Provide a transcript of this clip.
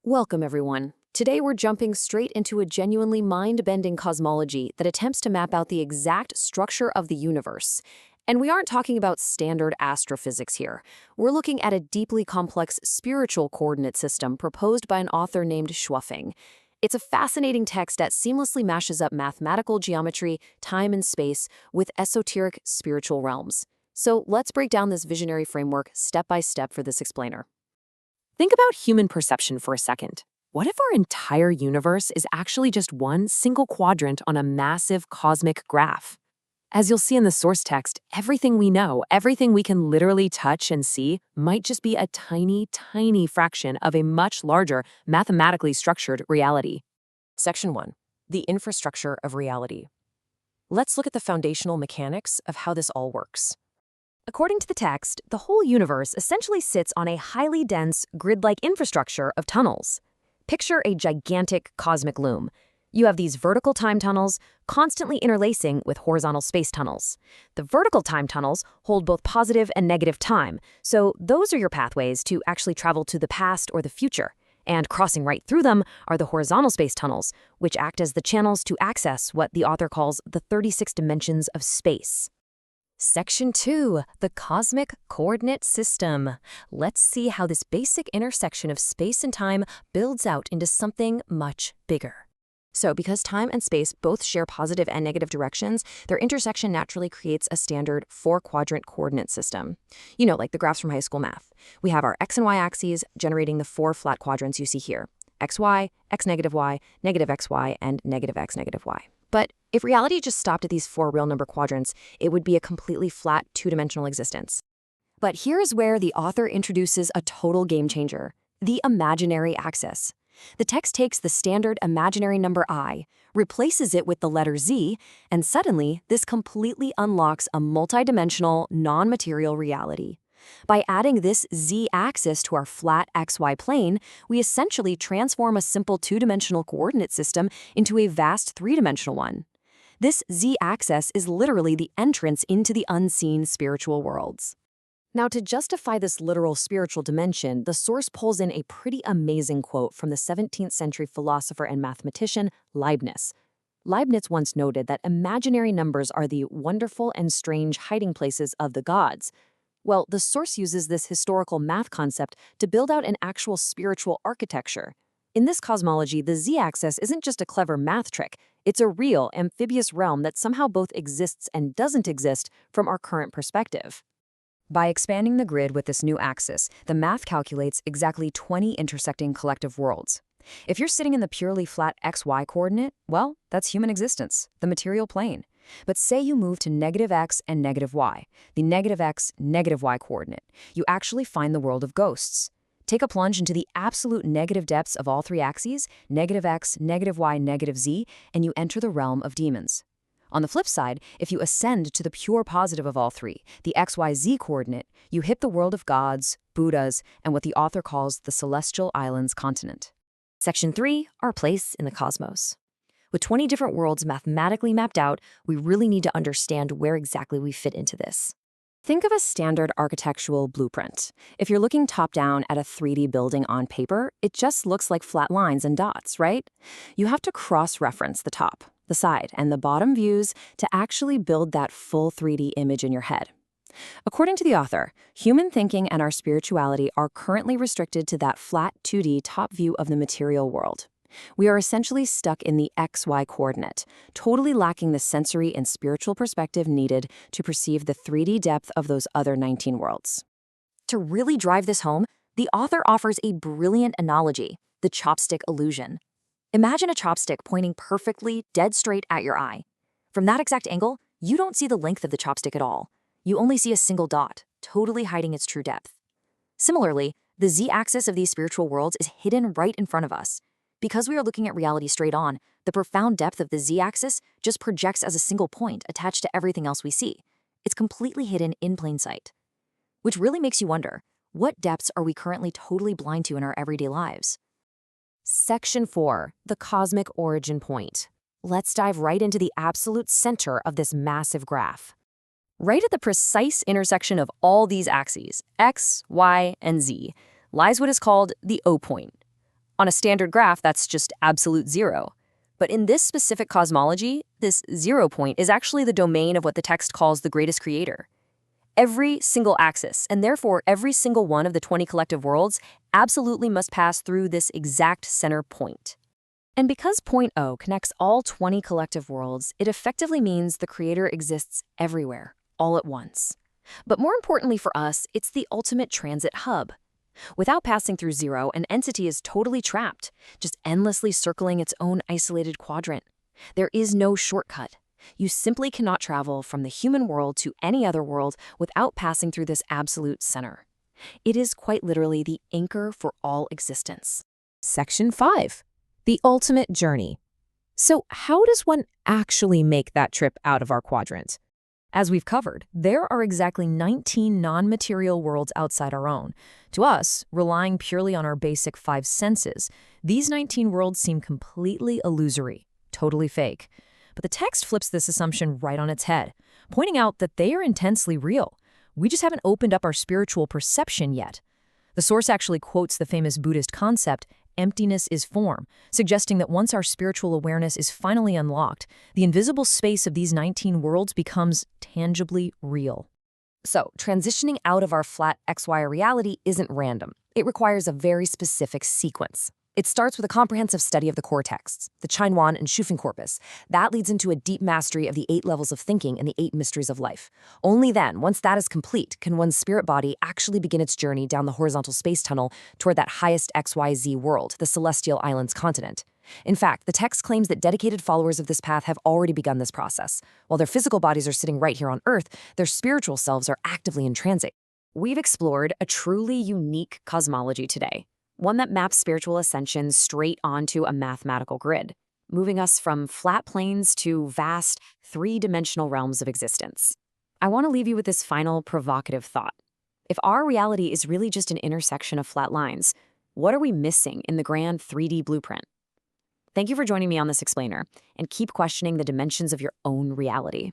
Welcome, everyone. Today we're jumping straight into a genuinely mind-bending cosmology that attempts to map out the exact structure of the universe. And we aren't talking about standard astrophysics here. We're looking at a deeply complex spiritual coordinate system proposed by an author named Schwuffing. It's a fascinating text that seamlessly mashes up mathematical geometry, time and space with esoteric spiritual realms. So let's break down this visionary framework step by step for this explainer. Think about human perception for a second. What if our entire universe is actually just one single quadrant on a massive cosmic graph? As you'll see in the source text, everything we know, everything we can literally touch and see, might just be a tiny, tiny fraction of a much larger, mathematically structured reality. Section 1. The infrastructure of reality. Let's look at the foundational mechanics of how this all works. According to the text, the whole universe essentially sits on a highly dense, grid-like infrastructure of tunnels. Picture a gigantic cosmic loom. You have these vertical time tunnels constantly interlacing with horizontal space tunnels. The vertical time tunnels hold both positive and negative time, so those are your pathways to actually travel to the past or the future. And crossing right through them are the horizontal space tunnels, which act as the channels to access what the author calls the 36 dimensions of space. Section 2. The cosmic coordinate system. Let's see how this basic intersection of space and time builds out into something much bigger. So, because time and space both share positive and negative directions, their intersection naturally creates a standard four-quadrant coordinate system. You know, like the graphs from high school math. We have our x and y axes generating the four flat quadrants you see here: xy, x negative y, negative xy, and negative x negative y. But if reality just stopped at these four real number quadrants, it would be a completely flat two-dimensional existence. But here's where the author introduces a total game changer: the imaginary axis. The text takes the standard imaginary number I, replaces it with the letter z, and suddenly this completely unlocks a multidimensional, non-material reality. By adding this z-axis to our flat xy plane, we essentially transform a simple two-dimensional coordinate system into a vast three-dimensional one. This z-axis is literally the entrance into the unseen spiritual worlds. Now, to justify this literal spiritual dimension, the source pulls in a pretty amazing quote from the 17th century philosopher and mathematician Leibniz. Leibniz once noted that imaginary numbers are the wonderful and strange hiding places of the gods. Well, the source uses this historical math concept to build out an actual spiritual architecture. In this cosmology, the z-axis isn't just a clever math trick. It's a real, amphibious realm that somehow both exists and doesn't exist from our current perspective. By expanding the grid with this new axis, the math calculates exactly 20 intersecting collective worlds. If you're sitting in the purely flat xy coordinate, well, that's human existence, the material plane. But say you move to negative x and negative y, the negative x, negative y coordinate, you actually find the world of ghosts. Take a plunge into the absolute negative depths of all three axes, negative x, negative y, negative z, and you enter the realm of demons. On the flip side, if you ascend to the pure positive of all three, the xyz coordinate, you hit the world of gods, Buddhas, and what the author calls the Celestial Islands continent. Section 3, our place in the cosmos. With 20 different worlds mathematically mapped out, we really need to understand where exactly we fit into this. Think of a standard architectural blueprint. If you're looking top-down at a 3D building on paper, it just looks like flat lines and dots, right? You have to cross-reference the top, the side, and the bottom views to actually build that full 3D image in your head. According to the author, human thinking and our spirituality are currently restricted to that flat 2D top view of the material world. We are essentially stuck in the XY coordinate, totally lacking the sensory and spiritual perspective needed to perceive the 3D depth of those other 19 worlds. To really drive this home, the author offers a brilliant analogy: the chopstick illusion. Imagine a chopstick pointing perfectly, dead straight at your eye. From that exact angle, you don't see the length of the chopstick at all. You only see a single dot, totally hiding its true depth. Similarly, the z-axis of these spiritual worlds is hidden right in front of us. Because we are looking at reality straight on, the profound depth of the z-axis just projects as a single point attached to everything else we see. It's completely hidden in plain sight. Which really makes you wonder, what depths are we currently totally blind to in our everyday lives? Section 4, the cosmic origin point. Let's dive right into the absolute center of this massive graph. Right at the precise intersection of all these axes, x, y, and z, lies what is called the O point. On a standard graph, that's just absolute zero. But in this specific cosmology, this 0 point is actually the domain of what the text calls the greatest creator. Every single axis, and therefore every single one of the 20 collective worlds, absolutely must pass through this exact center point. And because point O connects all 20 collective worlds, it effectively means the creator exists everywhere, all at once. But more importantly for us, it's the ultimate transit hub. Without passing through 0, an entity is totally trapped, just endlessly circling its own isolated quadrant. There is no shortcut. You simply cannot travel from the human world to any other world without passing through this absolute center. It is quite literally the anchor for all existence. Section 5. The ultimate journey. So how does one actually make that trip out of our quadrant? As we've covered, there are exactly 19 non-material worlds outside our own. To us, relying purely on our basic 5 senses, these 19 worlds seem completely illusory, totally fake. But the text flips this assumption right on its head, pointing out that they are intensely real. We just haven't opened up our spiritual perception yet. The source actually quotes the famous Buddhist concept, emptiness is form, suggesting that once our spiritual awareness is finally unlocked, the invisible space of these 19 worlds becomes tangibly real. So, transitioning out of our flat XY reality isn't random. It requires a very specific sequence. It starts with a comprehensive study of the core texts, the Chanyuan and Shufeng corpus. That leads into a deep mastery of the 8 levels of thinking and the 8 mysteries of life. Only then, once that is complete, can one's spirit body actually begin its journey down the horizontal space tunnel toward that highest XYZ world, the Celestial Islands continent. In fact, the text claims that dedicated followers of this path have already begun this process. While their physical bodies are sitting right here on Earth, their spiritual selves are actively in transit. We've explored a truly unique cosmology today. One that maps spiritual ascension straight onto a mathematical grid, moving us from flat planes to vast, 3-dimensional realms of existence. I want to leave you with this final provocative thought. If our reality is really just an intersection of flat lines, what are we missing in the grand 3D blueprint? Thank you for joining me on this explainer, and keep questioning the dimensions of your own reality.